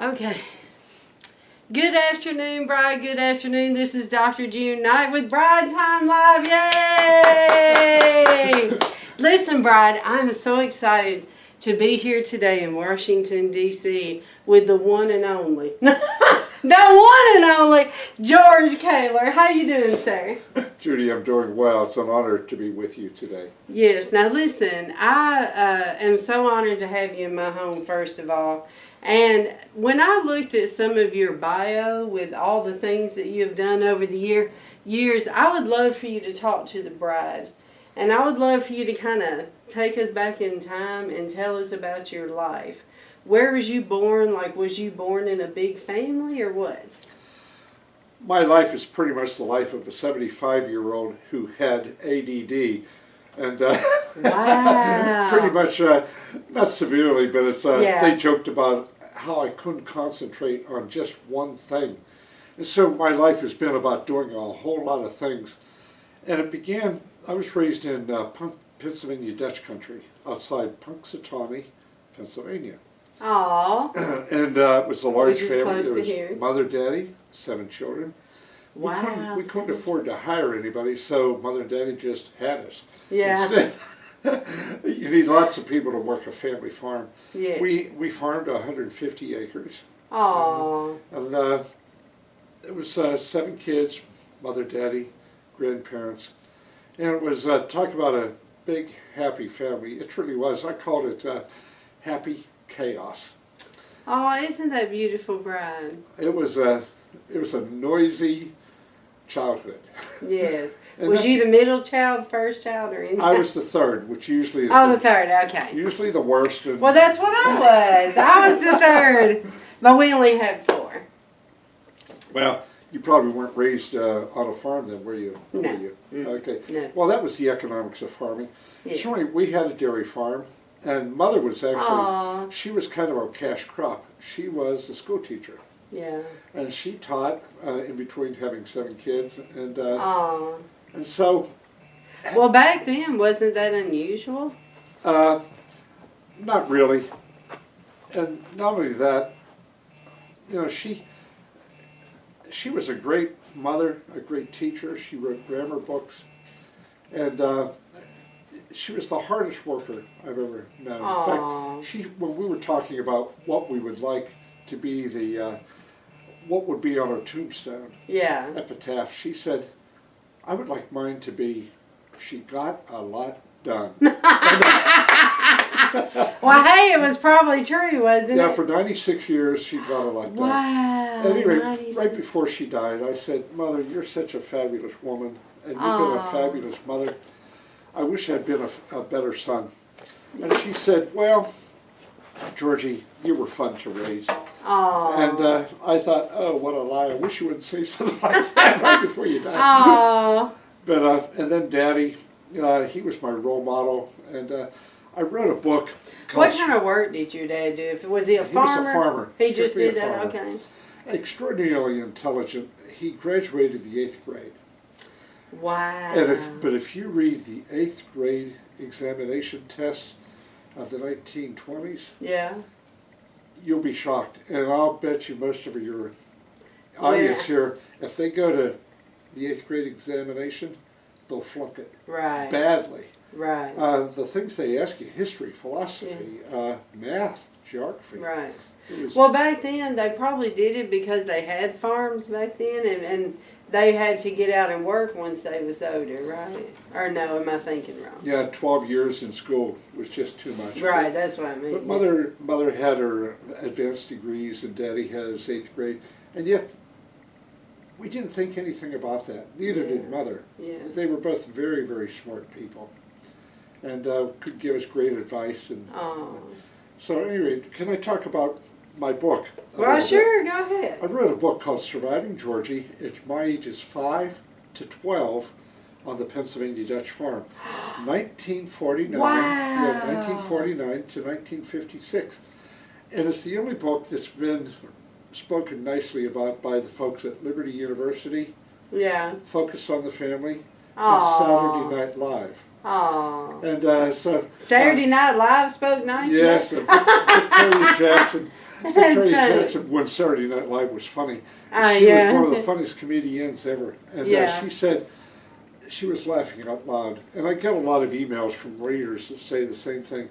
Okay. Good afternoon, Bride. Good afternoon. This is Dr. June Knight with Bride Time Live. Yay! Listen, Bride, I'm so excited to be here today in Washington, D.C. with the one and only, the one and only George Caylor. How you doing, sir? Judy, I'm doing well. It's an honor to be with you today. Yes. Now, listen, I am so honored to have you in my home, first of all. And when I looked at some of your bio with all the things that you have done over the years, I would love for you to talk to the bride. And I would love for you to kind of take us back in time and tell us about your life. Where was you born? Like, was you born in a big family or what? My life is pretty much the life of a 75-year-old who had ADD. And Wow. pretty much, not severely, but it's they joked about how I couldn't concentrate on just one thing. And so my life has been about doing a whole lot of things. And it began, I was raised in Pennsylvania Dutch country, outside Punxsutawney, Pennsylvania. Aww. And it was a large Which is family. close There to was here. mother, daddy, 7 children. Wow. We couldn't afford to hire anybody, so Mother and Daddy just had us. Yeah. Instead, you need lots of people to work a family farm. Yes. We farmed 150 acres. Aww. And it was 7 kids, Mother, Daddy, grandparents. And it was, talk about a big, happy family. It truly was. I called it happy chaos. Oh, isn't that beautiful, Brian? It was a noisy childhood. Yes. And Was you the middle child, first child, or any? I was the third, which usually is the third. Okay. usually the worst. And Well, that's what I was. I was the third, but we only had 4. well, you probably weren't raised on a farm then, were you? No. Were you? Okay. No. Well, that was the economics of farming. Yeah. So anyway, we had a dairy farm, and Mother was actually, Aw. she was kind of our cash crop. She was a school teacher. Yeah. And she taught in between having 7 kids, and Aw. so Well, back then, wasn't that unusual? not really. And not only that, you know, she was a great mother, a great teacher. She wrote grammar books, and she was the hardest worker I've ever known. Aww. In fact, when we were talking about what we would like to be what would be on our tombstone Yeah. epitaph, she said, I would like mine to be, she got a lot done. Well, hey, it was probably true, wasn't Yeah, it? for 96 years she got a lot done. Wow. Anyway, 96. right before she died, I said, Mother, you're such a fabulous woman, and you've been a fabulous mother. I wish I'd been a better son. And she said, well, Georgie, you were fun to raise. Aww. And I thought, oh, what a lie. I wish you wouldn't say something like that right before you died. Aww. But, and then Daddy, he was my role model. And I wrote a book called... What kind of work did your dad do? Was he a farmer? He was a farmer. He just Strictly did a that? farmer. Okay. Extraordinarily intelligent. He graduated the 8th grade. Wow. But if you read the 8th grade examination test of the 1920s, Yeah. you'll be shocked. And I'll bet you most of your audience here, if they go to the 8th grade examination, they'll flunk it Right. badly. Right. The things they ask you, history, philosophy, math, geography. Right. It was, Well, back then, they probably did it because they had farms back then, and they had to get out and work once they was older, right? Or no, am I thinking wrong? yeah, 12 years in school was just too much. Right, that's what I mean. But mother had her advanced degrees, and Daddy had his 8th grade, and yet we didn't think anything about that. Neither did Mother. Yeah. They were both very, very smart people, and could give us great advice. And Oh. so, anyway, can I talk about my book? Well, sure, go ahead. I wrote a book called Surviving Georgie. It's my ages 5 to 12 on the Pennsylvania Dutch farm. 1949, Wow. yeah, 1949 to 1956. And it's the only book that's been spoken nicely about by the folks at Liberty University, Yeah. Focus on the Family, Aw. and Saturday Night Live. Oh. And so Saturday Night Live spoke nice. yes, Victoria Jackson. Victoria Jackson, when Saturday Night Live was funny, she was one of the funniest comedians ever. And she said she was laughing out loud. And I get a lot of emails from readers that say the same thing.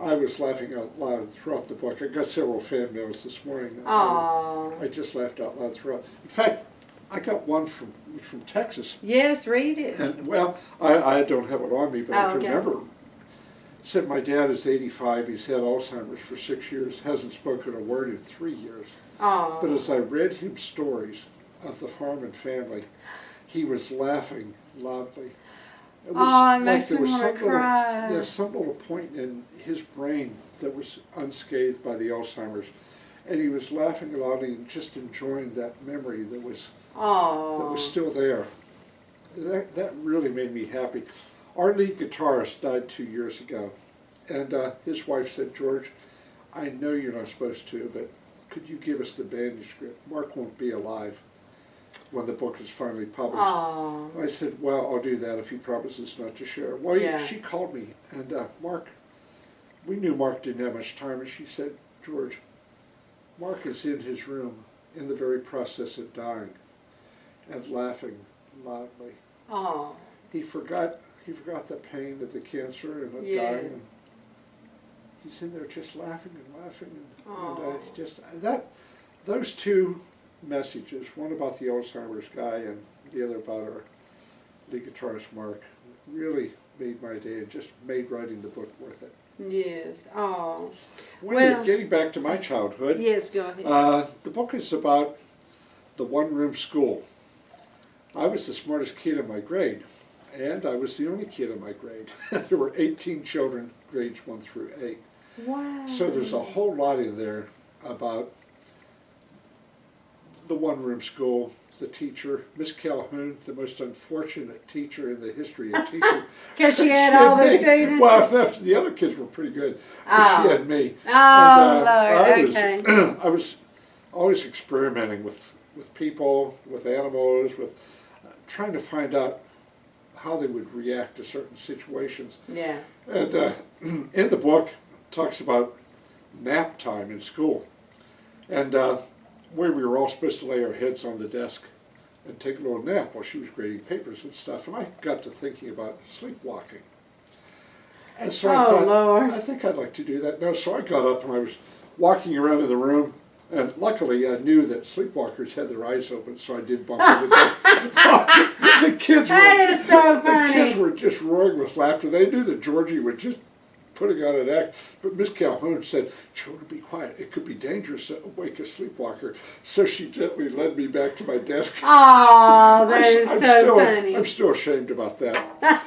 I was laughing out loud throughout the book. I got several fan mails this morning. I just laughed out loud throughout. In fact, I got one from Texas. Yes, read it. And, well, I don't have it on me, but I can remember. Said my dad is 85. He's had Alzheimer's for 6 years. Hasn't spoken a word in 3 years. But as I read him stories of the farm and family, he was laughing loudly. It was it makes me want to cry. There's some little point in his brain that was unscathed by the Alzheimer's, and he was laughing loudly and just enjoying that memory that was still there. That really made me happy. Our lead guitarist died 2 years ago, and his wife said, "George, I know you're not supposed to, but could you give us the manuscript? Mark won't be alive when the book is finally published." I said, "Well, I'll do that if he promises not to share." Well, she called me, and Mark, we knew Mark didn't have much time, and she said, "George, Mark is in his room in the very process of dying and laughing loudly." He forgot the pain of the cancer and of dying. And he's in there just laughing and laughing. And those two messages, one about the Alzheimer's guy and the other about our lead guitarist Mark, really made my day and just made writing the book worth it. Yes. Getting back to my childhood. Yes, go ahead. The book is about the one-room school. I was the smartest kid in my grade, and I was the only kid in my grade. There were 18 children, grades 1 through 8. Wow. So there's a whole lot in there about the one-room school, the teacher, Miss Calhoun, the most unfortunate teacher in the history of teaching. Because she had all the students? Well, no, the other kids were pretty good, but she had me. Lord, I was always experimenting with people, with animals, with trying to find out how they would react to certain situations. Yeah. And in the book, it talks about nap time in school. And where we were all supposed to lay our heads on the desk and take a little nap while she was grading papers and stuff. And I got to thinking about sleepwalking. And so I thought, Lord. I think I'd like to do that. No, so I got up and I was walking around in the room. And luckily, I knew that sleepwalkers had their eyes open, so I did bump into the kids. That is so funny. The kids were just roaring with laughter. They knew that Georgie was just putting on an act. But Miss Calhoun said, "Children, be quiet. It could be dangerous to wake a sleepwalker." So she gently led me back to my desk. Oh, that is so funny. I'm still ashamed about that.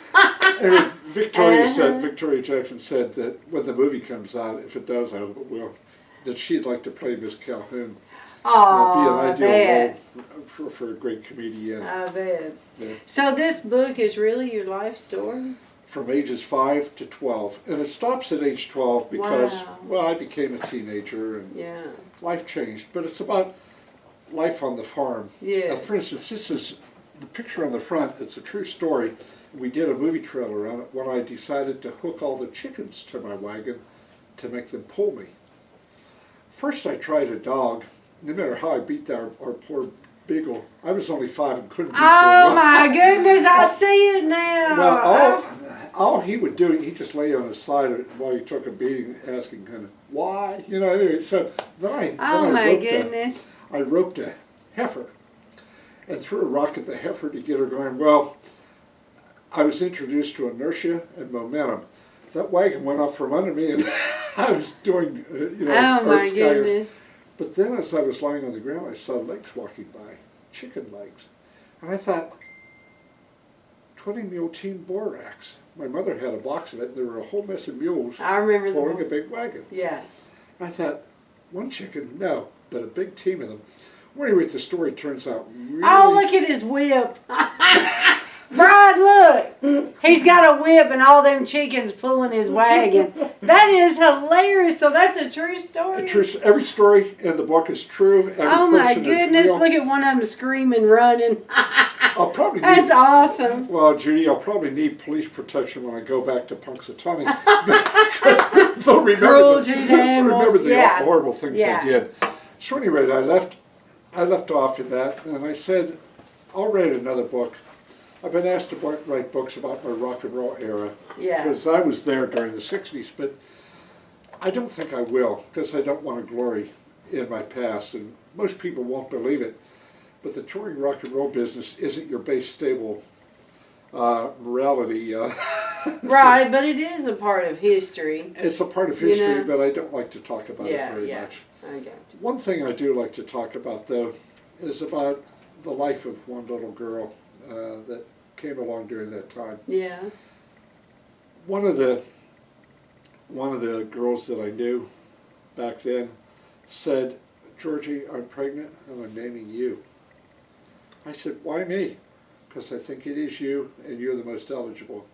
Anyway, Victoria Jackson said that when the movie comes out, if it does, I hope it will, that she'd like to play Miss Calhoun. Be an ideal role for a great comedian. I bet. Yeah. So this book is really your life story? From ages 5 to 12. And it stops at age 12 because, well, I became a teenager and life changed. But it's about life on the farm. Yeah. For instance, this is the picture on the front. It's a true story. We did a movie trailer on it when I decided to hook all the chickens to my wagon to make them pull me. First I tried a dog. No matter how I beat our poor beagle, I was only 5 and couldn't beat Oh my goodness, I see it now. Well, all he would do, he'd just lay on his side while he took a beating, asking kind of, why? You know, anyway, so then I roped a heifer and threw a rock at the heifer to get her going. Well, I was introduced to inertia and momentum. That wagon went up from under me and I was doing, oh my goodness. But then as I was lying on the ground, I saw legs walking by, chicken legs. And I thought, 20 mule team borax. My mother had a box of it, and there were a whole mess of mules pulling a big wagon. Yeah. I thought, one chicken? No, but a big team of them. Well, anyway, the story turns out really... Oh, look at his whip. Bride, look. He's got a whip and all them chickens pulling his wagon. That is hilarious. So that's a true story? Every story in the book is true. Oh my goodness, look at one of them screaming, running. I'll probably That's awesome. Well, Judy, I'll probably need police protection when I go back to Punxsutawney. They'll remember the horrible things I did. So anyway, I left off in that, and I said, I'll write another book. I've been asked to write books about my rock and roll era, because I was there during the 60s, but I don't think I will, because I don't want to glory in my past, and most people won't believe it, but the touring rock and roll business isn't your base stable morality. Right, but it is a part of history. It's a part of history, but I don't like to talk about it very much. I got you. One thing I do like to talk about, though, is about the life of one little girl that came along during that time. Yeah. One of the girls that I knew back then said, "Georgie, I'm pregnant and I'm naming you." I said, "Why me?" "Because I think it is you and you're the most eligible."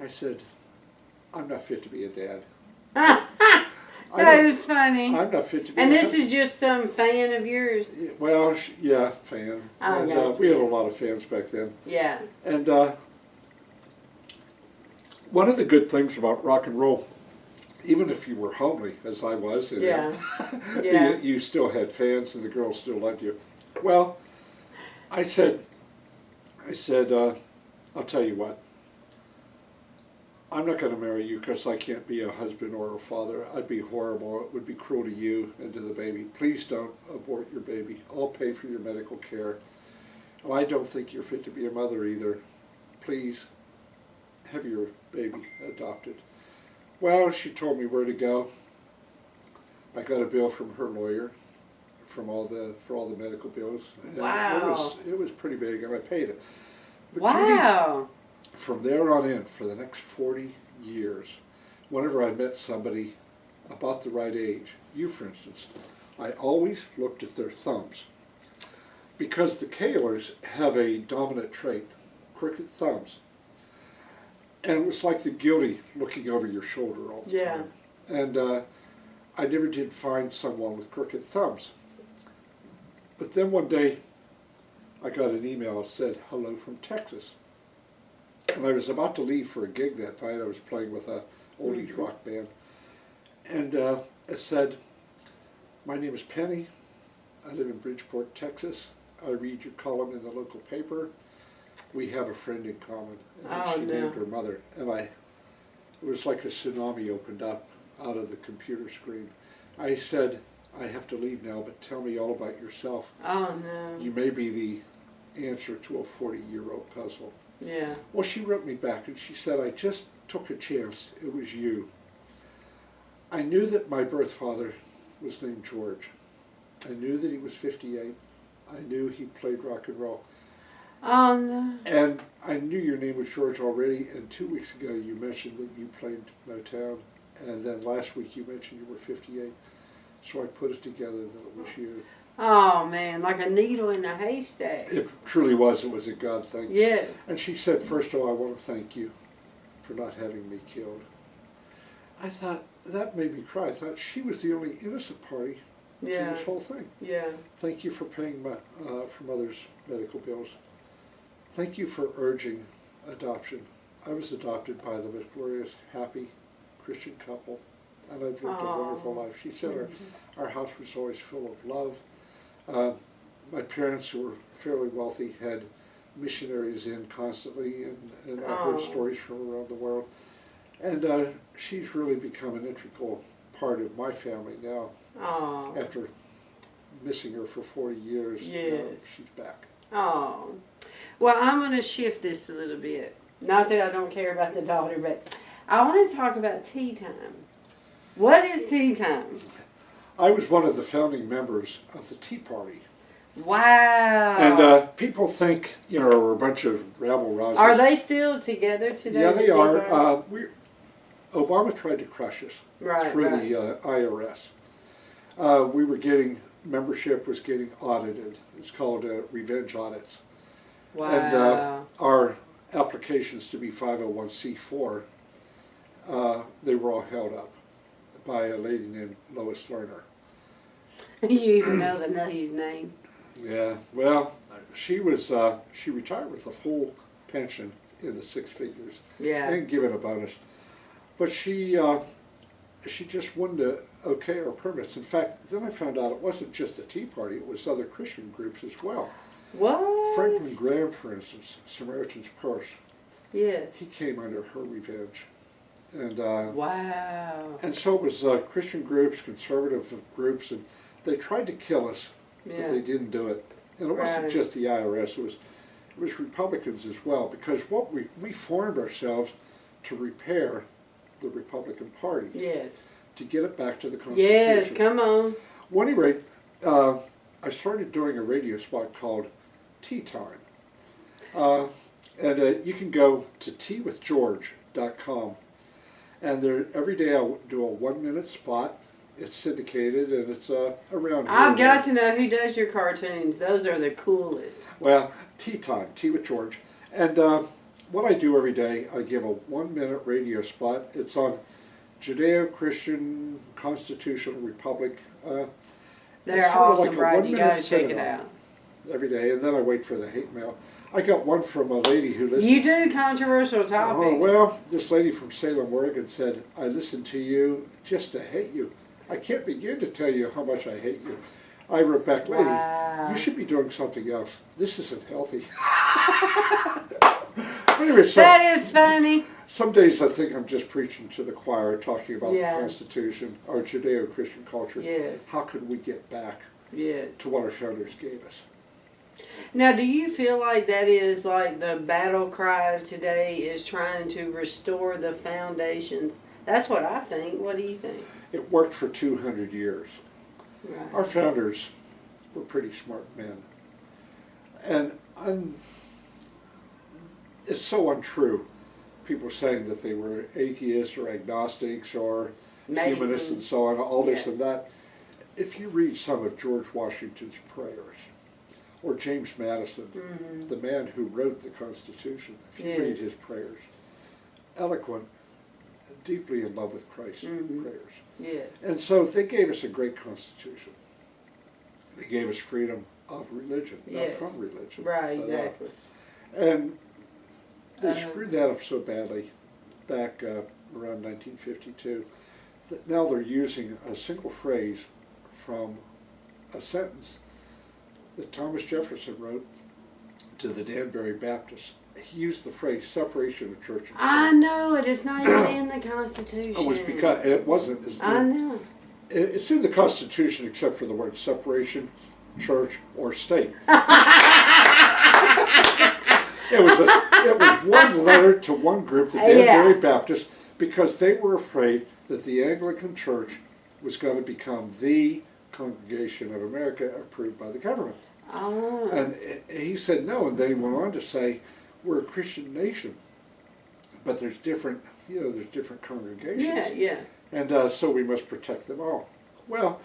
I said, "I'm not fit to be a dad." That is funny. I'm not fit to be And a this dad. is just some fan of yours? Well, yeah, fan. Oh, and we had a lot of fans back then. Yeah. And one of the good things about rock and roll, even if you were homely, as I was, and you still had fans and the girls still loved you. Well, I said, I'll tell you what, I'm not going to marry you because I can't be a husband or a father. I'd be horrible. It would be cruel to you and to the baby. Please don't abort your baby. I'll pay for your medical care. I don't think you're fit to be a mother either. Please have your baby adopted. Well, she told me where to go. I got a bill from her lawyer for all the medical bills. And wow. It was pretty big, and I paid it. But wow. Judy, from there on in, for the next 40 years, whenever I met somebody about the right age, you for instance, I always looked at their thumbs. Because the Caylors have a dominant trait, crooked thumbs. And it was like the guilty looking over your shoulder all the time. And I never did find someone with crooked thumbs. But then one day, I got an email that said, "Hello from Texas." And I was about to leave for a gig that night. I was playing with a oldies rock band. And it said, "My name is Penny. I live in Bridgeport, Texas. I read your column in the local paper. We have a friend in common." And she named her mother. And it was like a tsunami opened up out of the computer screen. I said, "I have to leave now, but tell me all about yourself. Oh, no. You may be the answer to a 40-year-old puzzle." Yeah. Well, she wrote me back and she said, "I just took a chance. It was you. I knew that my birth father was named George. I knew that he was 58. I knew he played rock and roll. Oh, no. And I knew your name was George already, and 2 weeks ago you mentioned that you played Motown, and then last week you mentioned you were 58. So I put it together that it was you." Oh, man, like a needle in a haystack. It truly was. It was a God thing. Yeah. And she said, "First of all, I want to thank you for not having me killed." I thought, that made me cry. I thought she was the only innocent party to this whole thing. Yeah. "Thank you for paying for Mother's medical bills. Thank you for urging adoption. I was adopted by the most glorious, happy Christian couple, and I've lived a wonderful life." She said our house was always full of love. My parents, who were fairly wealthy, had missionaries in constantly, and I heard stories from around the world. And she's really become an integral part of my family now. After missing her for 40 years, she's back. Oh. Well, I'm going to shift this a little bit. Not that I don't care about the daughter, but I want to talk about tea time. What is tea time? I was one of the founding members of the Tea Party. Wow. And people think, we're a bunch of rabble-rousers. Are they still together today? Yeah, they are. Obama tried to crush us through the IRS. We were membership was getting audited. It's called revenge audits. Wow. And our applications to be 501c4, they were all held up by a lady named Lois Lerner. You even know the lady's name. Yeah, well, she retired with a full pension in the 6 figures. Yeah. And given a bonus. But she just wouldn't okay our permits. In fact, then I found out it wasn't just the Tea Party, it was other Christian groups as well. What? Franklin Graham, for instance, Samaritan's Purse. Yes. He came under her revenge. And wow. And so it was Christian groups, conservative groups, and they tried to kill us, but they didn't do it. And it wasn't just the IRS, it was Republicans as well, because what we formed ourselves to repair the Republican Party. Yes. To get it back to the Constitution. Yes, come on. Well, at any rate, I started doing a radio spot called Tea Time. And you can go to teawithgeorge.com. And there, every day I do a 1-minute spot. It's syndicated and it's around here. I've got to know who does your cartoons. Those are the coolest. Well, Tea Time, Tea with George. And what I do every day, I give a 1-minute radio spot. It's on Judeo-Christian Constitutional Republic. They're awesome, right? You got to check it out. Every day, and then I wait for the hate mail. I got one from a lady who listens. You do controversial topics. Oh, well, this lady from Salem, Oregon said, I listen to you just to hate you. I can't begin to tell you how much I hate you. I wrote back, lady, you should be doing something else. This isn't healthy. Anyway, so that is funny. Some days I think I'm just preaching to the choir, talking about the Constitution, our Judeo-Christian culture. Yes. How could we get back to what our founders gave us? Now, do you feel like that is like the battle cry of today is trying to restore the foundations? That's what I think. What do you think? It worked for 200 years. Right. Our founders were pretty smart men. And it's so untrue. People saying that they were atheists or agnostics or humanists and so on, all this and that. If you read some of George Washington's prayers, or James Madison, the man who wrote the Constitution, if you read his prayers, eloquent, deeply in love with Christ's prayers. Yes. And so they gave us a great Constitution. They gave us freedom of religion, not from religion. Right, exactly. And they screwed that up so badly back around 1952 that now they're using a single phrase from a sentence that Thomas Jefferson wrote to the Danbury Baptists. He used the phrase separation of church and state. I know it. It's not even in the Constitution. It was because it wasn't. I know. It's in the Constitution except for the word separation, church, or state. It was one letter to one group, the Danbury Baptists, because they were afraid that the Anglican Church was going to become the congregation of America approved by the government. Oh. And he said no, and then he went on to say, we're a Christian nation, but there's different congregations. Yeah, yeah. And so we must protect them all. Well,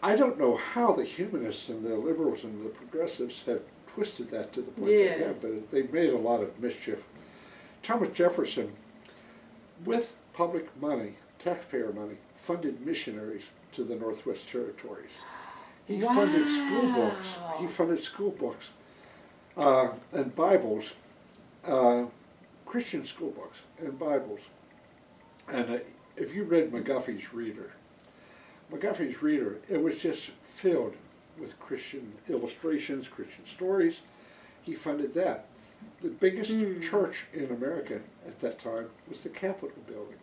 I don't know how the humanists and the liberals and the progressives have twisted that to the point they have, but they've made a lot of mischief. Thomas Jefferson, with public money, taxpayer money, funded missionaries to the Northwest Territories. He funded school books. He funded school books and Bibles, Christian school books and Bibles. And if you read McGuffey's Reader, it was just filled with Christian illustrations, Christian stories. He funded that. The biggest church in America at that time was the Capitol building.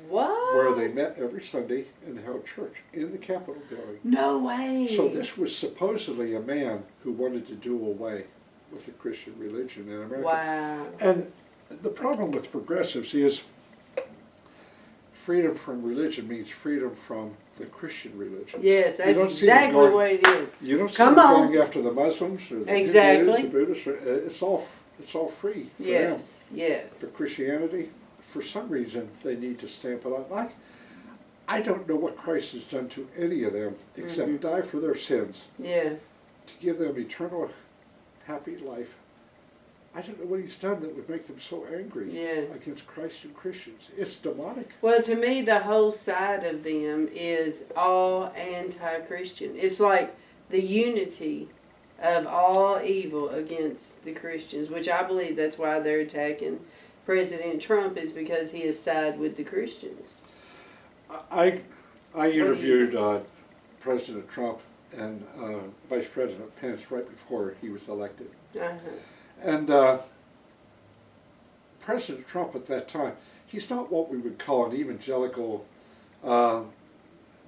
What? Where they met every Sunday and held church in the Capitol building. No way. So this was supposedly a man who wanted to do away with the Christian religion in America. Wow. And the problem with progressives is freedom from religion means freedom from the Christian religion. Yes, that's exactly what it is. You don't see them going after the Muslims or the Hindus, the Buddhists. It's all free for them. Yes. For Christianity, for some reason, they need to stamp it on. I don't know what Christ has done to any of them except die for their sins. Yes. To give them eternal, happy life I don't know what he's done that would make them so angry against Christ and Christians. It's demonic. Well, to me, the whole side of them is all anti-Christian. It's like the unity of all evil against the Christians, which I believe that's why they're attacking President Trump, is because he has sided with the Christians. I interviewed President Trump and Vice President Pence right before he was elected. And President Trump at that time, he's not what we would call an evangelical,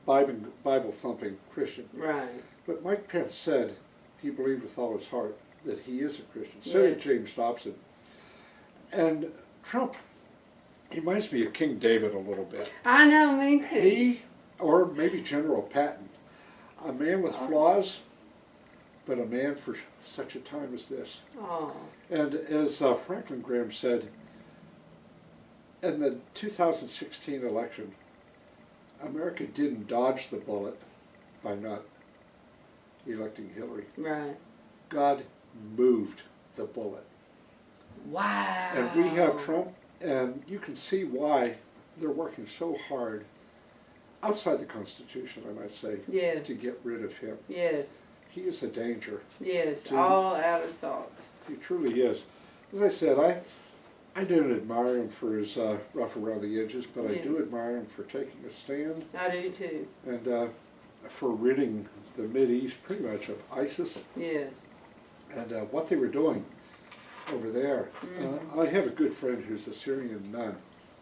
Bible-thumping Christian. Right. But Mike Pence said he believed with all his heart that he is a Christian. So did James Dobson. And Trump, he reminds me of King David a little bit. I know, me too. He, or maybe General Patton, a man with flaws, but a man for such a time as this. Oh. And as Franklin Graham said, in the 2016 election, America didn't dodge the bullet by not electing Hillary. Right. God moved the bullet. Wow. And we have Trump, and you can see why they're working so hard outside the Constitution, I might say, to get rid of him. Yes. He is a danger. Yes, all out of salt. He truly is. As I said, I don't admire him for his rough around the edges, but I do admire him for taking a stand. I do too. And for ridding the Mideast pretty much of ISIS. Yes. And what they were doing over there. I have a good friend who's a Syrian nun.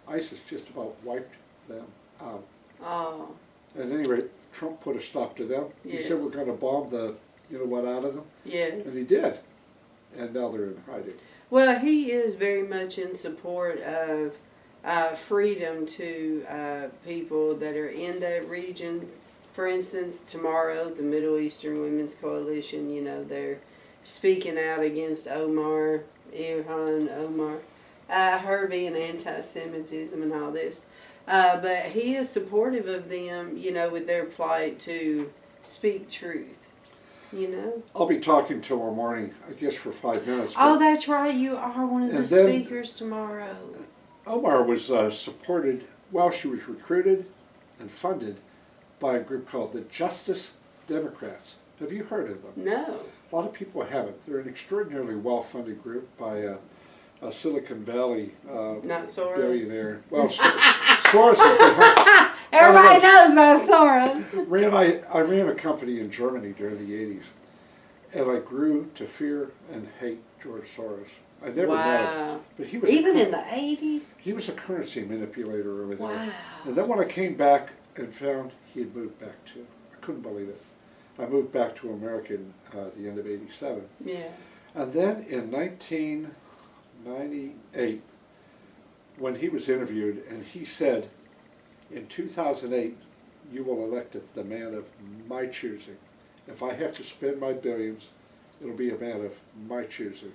ISIS just about wiped them out. Oh. At any rate, Trump put a stop to them. He said we're going to bomb the you-know-what out of them. Yes. And he did. And now they're in hiding. Well, he is very much in support of freedom to people that are in that region. For instance, tomorrow, the Middle Eastern Women's Coalition, you know, they're speaking out against Omar, her being anti-Semitism and all this. But he is supportive of them, you know, with their plight to speak truth, you know. I'll be talking tomorrow morning, I guess for 5 minutes. Oh, that's right. You are one of the speakers tomorrow. Omar was supported, well, she was recruited and funded by a group called the Justice Democrats. Have you heard of them? No. A lot of people haven't. They're an extraordinarily well-funded group by a Silicon Valley billionaire. Well, Soros is behind. Everybody knows about Soros. I ran a company in Germany during the 80s, and I grew to fear and hate George Soros. I never met him, but he was even in the 80s. He was a currency manipulator over there. Wow. And then when I came back and found he had moved back too, I couldn't believe it. I moved back to America in the end of '87. Yeah. And then in 1998, when he was interviewed, and he said, in 2008, you will elect the man of my choosing. If I have to spend my billions, it'll be a man of my choosing.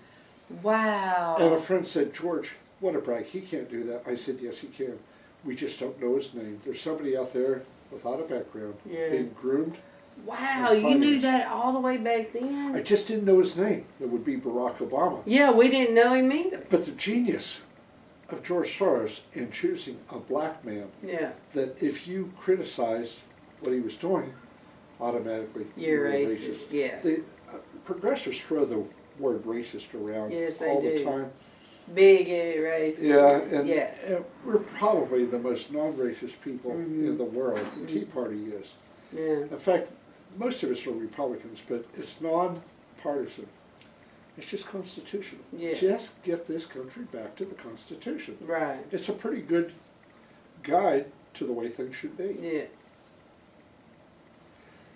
Wow. And a friend said, George, what a brag. He can't do that. I said, yes, he can. We just don't know his name. There's somebody out there without a background being groomed. Wow, you knew that all the way back then? I just didn't know his name. It would be Barack Obama. Yeah, we didn't know him either. But the genius of George Soros in choosing a black man, that if you criticized what he was doing, automatically you're racist. Yeah. The progressives throw the word racist around all the time. Bigot, racist. Yeah, and we're probably the most non-racist people in the world. The Tea Party is. Yeah. In fact, most of us are Republicans, but it's non-partisan. It's just constitutional. Yeah. Just get this country back to the Constitution. Right. It's a pretty good guide to the way things should be. Yes.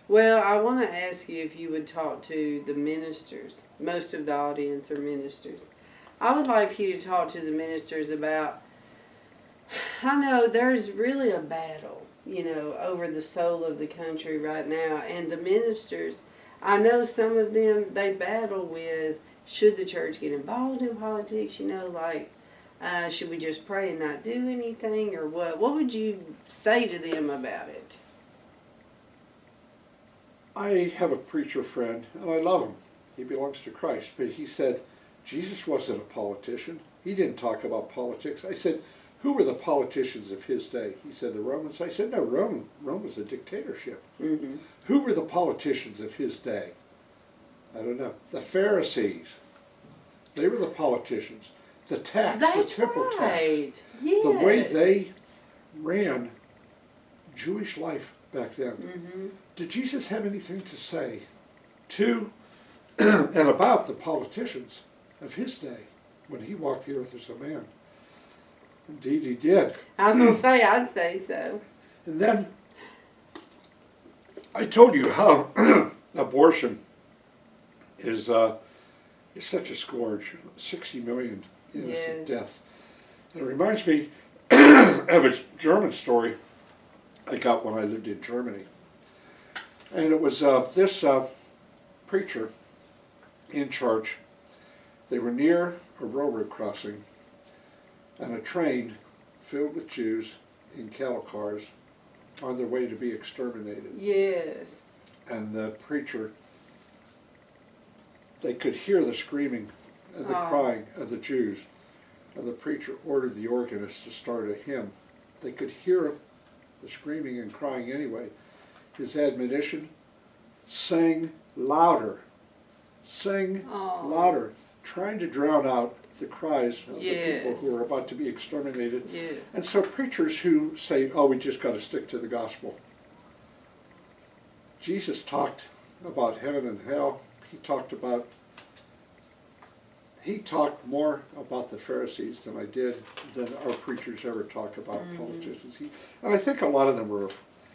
Well, I want to ask you if you would talk to the ministers. Most of the audience are ministers. I would like for you to talk to the ministers about, I know there's really a battle, you know, over the soul of the country right now. And the ministers, I know some of them, they battle with, should the church get involved in politics, you know, like, should we just pray and not do anything, or what? What would you say to them about it? I have a preacher friend, and I love him. He belongs to Christ, but he said, Jesus wasn't a politician. He didn't talk about politics. I said, who were the politicians of his day? He said, the Romans. I said, no, Rome was a dictatorship. Mm-hmm. Who were the politicians of his day? I don't know. The Pharisees. They were the politicians. The tax, That's the temple right. tax. Yes. The way they ran Jewish life back then. Mm-hmm. Did Jesus have anything to say to and about the politicians of his day when he walked the earth as a man? Indeed he did. I was going to say, I'd say so. And then I told you how abortion is such a scourge, 60 million innocent deaths. And it reminds me of a German story I got when I lived in Germany. And it was this preacher in church. They were near a railroad crossing, and a train filled with Jews in cattle cars on their way to be exterminated. Yes. And the preacher, they could hear the screaming and the crying of the Jews. And the preacher ordered the organist to start a hymn. They could hear the screaming and crying anyway. His admonition, sing louder. Sing louder. Trying to drown out the cries of the people who are about to be exterminated. Yes. And so preachers who say, oh, we just got to stick to the gospel. Jesus talked about heaven and hell. He talked more about the Pharisees than our preachers ever talk about politicians. And I think a lot of them were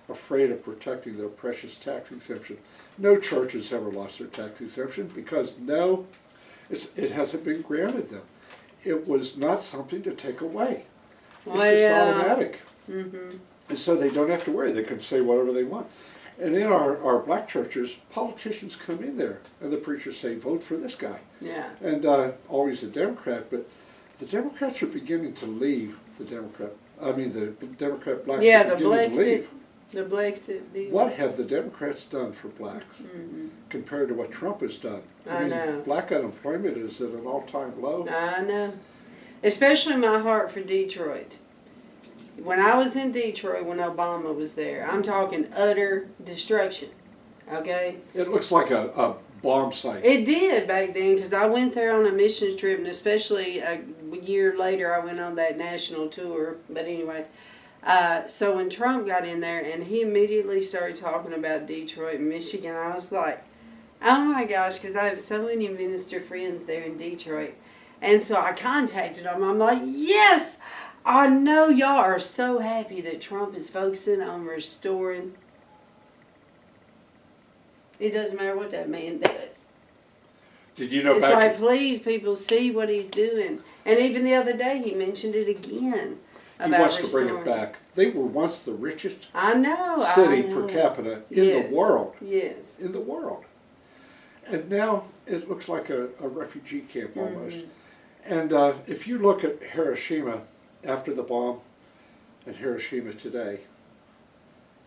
afraid of protecting their precious tax exemption. No church has ever lost their tax exemption because it hasn't been granted them. It was not something to take away. It's just automatic. Mm-hmm. And so they don't have to worry. They can say whatever they want. And in our black churches, politicians come in there and the preachers say, vote for this guy. Yeah. And always a Democrat, but the Democrats are beginning to leave the Democrat blacks are beginning to leave. The Brexit deal. What have the Democrats done for blacks compared to what Trump has done? I know. Black unemployment is at an all-time low. I know. Especially my heart for Detroit. When I was in Detroit, when Obama was there, I'm talking utter destruction. Okay? It looks like a bomb site. It did back then, because I went there on a missions trip, and especially a year later, I went on that national tour. But anyway, so when Trump got in there, and he immediately started talking about Detroit, Michigan, I was like, oh my gosh, because I have so many minister friends there in Detroit. And so I contacted them. I'm like, yes! I know y'all are so happy that Trump is focusing on restoring. It doesn't matter what that man does. Did you know it's like, please, people, see what he's doing. And even the other day, he mentioned it again. He wants to bring it back. They were once the richest city per capita in the world. Yes. In the world. And now it looks like a refugee camp almost. And if you look at Hiroshima after the bomb and Hiroshima today,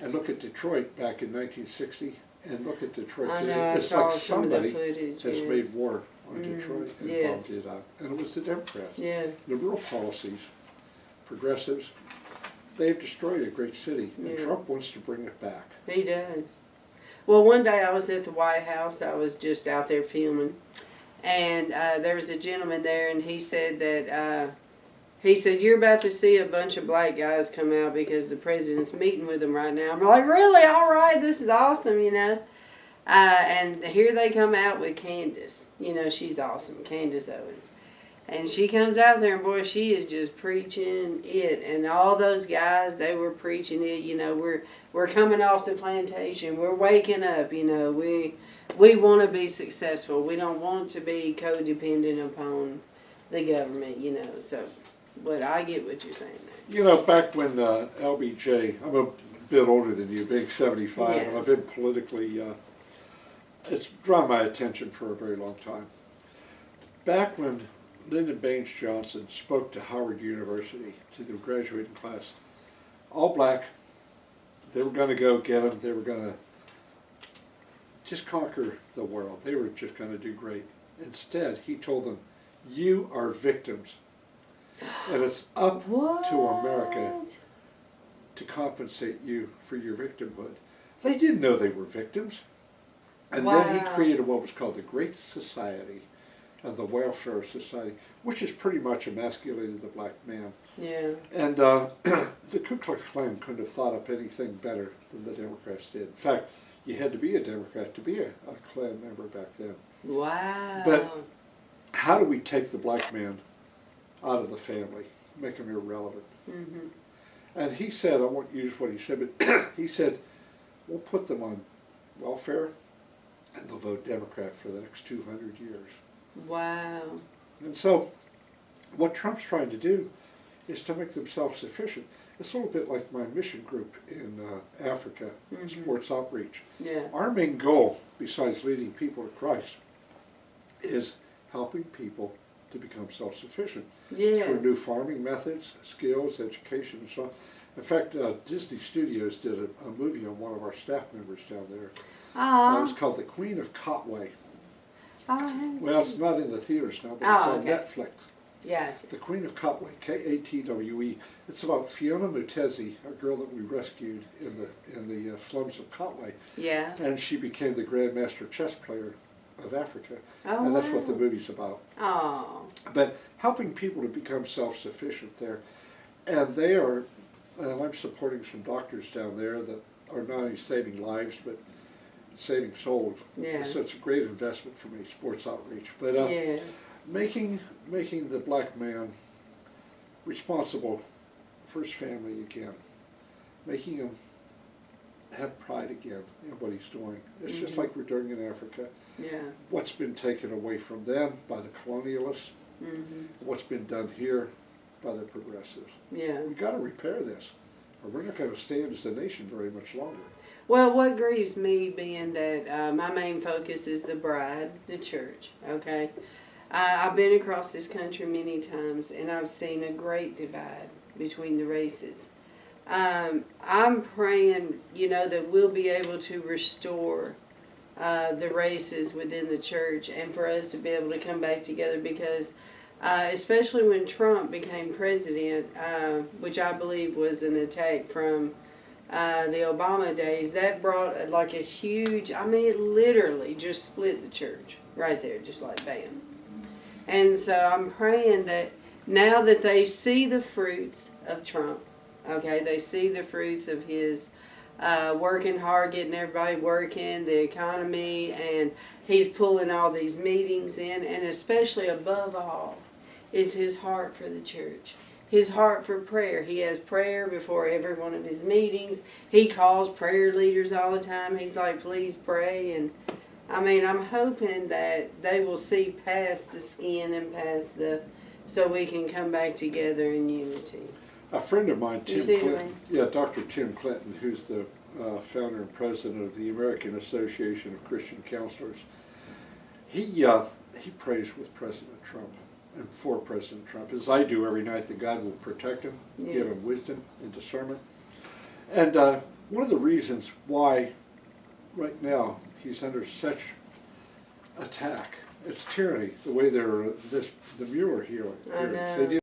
and look at Detroit back in 1960, and look at Detroit today, it's like somebody has made war on Detroit and bombed it out. And it was the Democrats. Yes. Liberal policies, progressives, they've destroyed a great city, and Trump wants to bring it back. He does. Well, one day I was at the White House. I was just out there filming, and there was a gentleman there, and he said that you're about to see a bunch of black guys come out because the president's meeting with them right now. I'm like, really? All right, this is awesome, you know. And here they come out with Candace. You know, she's awesome, Candace Owens. And she comes out there, and boy, she is just preaching it. And all those guys, they were preaching it. You know, we're coming off the plantation. We're waking up. You know, we want to be successful. We don't want to be codependent upon the government. You know, so. But I get what you're saying there. You know, back when LBJ, I'm a bit older than you, being 75, and I've been politically, it's drawn my attention for a very long time. Back when Lyndon Baines Johnson spoke to Howard University, to the graduating class, all black, they were going to go get them, they were going to just conquer the world, they were just going to do great. Instead, he told them, you are victims. And it's up to America to compensate you for your victimhood. They didn't know they were victims. And then he created what was called the Great Society and the Welfare Society, which has pretty much emasculated the black man. Yeah. And the Ku Klux Klan couldn't have thought up anything better than the Democrats did. In fact, you had to be a Democrat to be a Klan member back then. Wow. But how do we take the black man out of the family, make him irrelevant? Mm-hmm. And he said, I won't use what he said, but he said, we'll put them on welfare and they'll vote Democrat for the next 200 years. Wow. And so what Trump's trying to do is to make them self-sufficient. It's a little bit like my mission group in Africa, sports outreach. Yeah. Our main goal, besides leading people to Christ, is helping people to become self-sufficient through new farming methods, skills, education, and so on. In fact, Disney Studios did a movie on one of our staff members down there. It was called The Queen of Katwe. Well, it's not in the theaters now, but it's on Netflix. Yeah. The Queen of Katwe, Katwe. It's about Fiona Mutesi, a girl that we rescued in the slums of Katwe. Yeah. And she became the Grandmaster chess player of Africa. And that's what the movie's about. Oh. But helping people to become self-sufficient there. And they are, and I'm supporting some doctors down there that are not only saving lives, but saving souls. Yeah. So it's a great investment for me, sports outreach. But making the black man responsible for his family again, making him have pride again in what he's doing. It's just like we're doing in Africa. Yeah. What's been taken away from them by the colonialists, what's been done here by the progressives. Yeah. We've got to repair this, or we're not going to stand as a nation very much longer. Well, what grieves me being that my main focus is the bride, the church, okay? I've been across this country many times, and I've seen a great divide between the races. I'm praying, that we'll be able to restore the races within the church and for us to be able to come back together because especially when Trump became president, which I believe was an attack from the Obama days, that brought like a huge, it literally just split the church right there, just like bam. And so I'm praying that now that they see the fruits of Trump, okay, they see the fruits of his working hard, getting everybody working, the economy, and he's pulling all these meetings in, and especially above all is his heart for the church. His heart for prayer. He has prayer before every one of his meetings. He calls prayer leaders all the time. He's like, please pray. And I'm hoping that they will see past the skin and past so we can come back together in unity. A friend of mine, Tim Clinton, Dr. Tim Clinton, who's the founder and president of the American Association of Christian Counselors, he prays with President Trump and for President Trump, as I do every night, that God will protect him, give him wisdom and discernment. And one of the reasons why right now he's under such attack, it's tyranny, the way the Mueller hearing. I know.